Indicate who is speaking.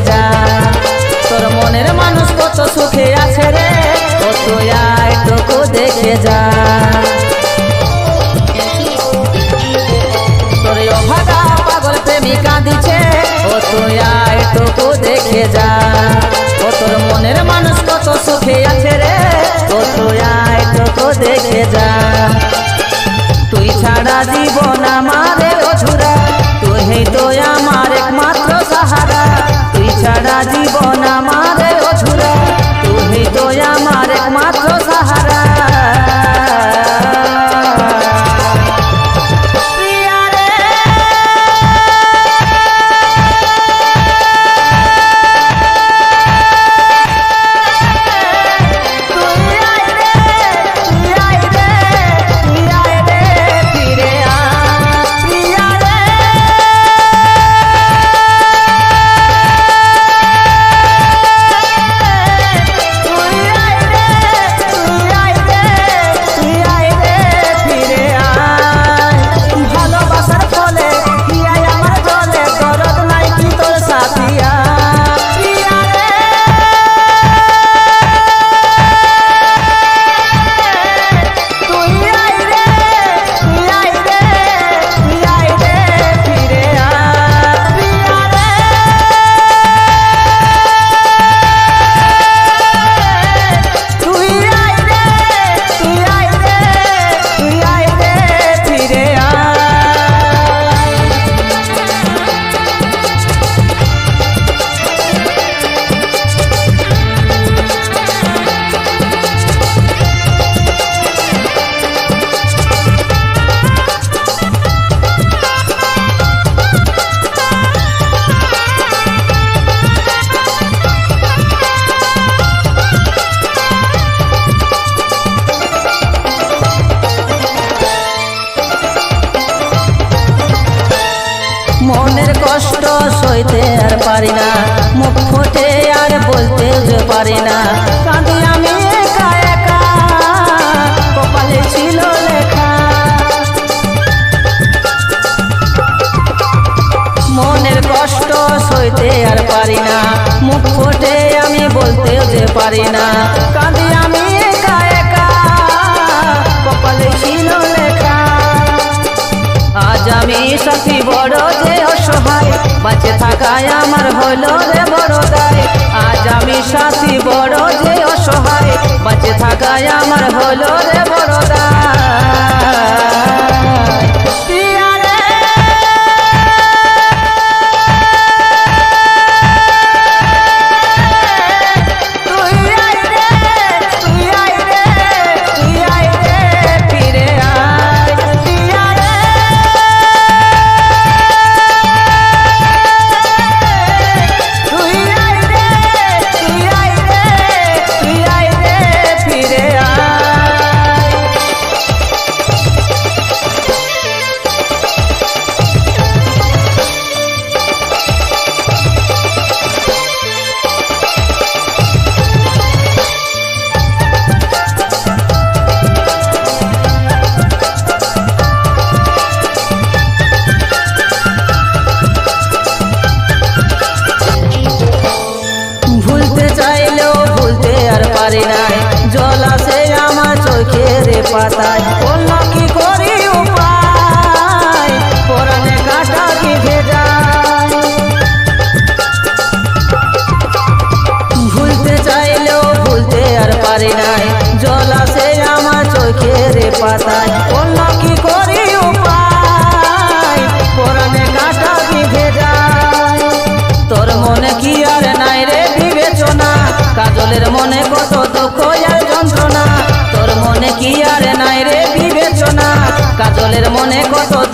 Speaker 1: যা। তোর মনের মানুষ কত সুখে আছে রে, ও তুই আয় টুকু দেখে যা। তোর অভাগা পাগল প্রেমিকা দিছে, ও তুই আয় টুকু দেখে যা। ও তোর মনের মানুষ কত সুখে আছে রে, ও তুই আয় টুকু দেখে যা। তুই ছাড়া জীবন আমারে অধুরা, তুই তো আমার একমাত্র সাহারা। তুই ছাড়া জীবন আমারে অধুরা, তুই তো আমার একমাত্র সাহারা। মনের কষ্ট সইতে আর পারি না, মুখ ফুটে আর বলতে যে পারি না। কাঁদি আমি একা একা, কপালে ছিল লেখা। মনের কষ্ট সইতে আর পারি না, মুখ ফুটে আমি বলতে যে পারি না। কাঁদি আমি একা একা, কপালে ছিল লেখা। আজ আমি সাথী বড় যে অসহায়, বাঁচে থাকায় আমার হলো রে বড় দায়। আজ আমি সাথী বড় যে অসহায়, বাঁচে থাকায় আমার হলো রে বড় দায়। জল আসে আমার চোখের পাতায়, অন্য কি করি উপায়, পরাণে কাটা কি ভেজায়। ভুলতে চাইলেও ভুলতে আর পারি নাই, জল আসে আমার চোখের পাতায়, অন্য কি করি উপায়, পরাণে কাটা কি ভেজায়। তোর মনে কি আর নাই রে বিবেচনা, কাজলের মনে কত দুঃখ আর যন্ত্রণা। তোর মনে কি আর নাই রে বিবেচনা, কাজলের মনে কত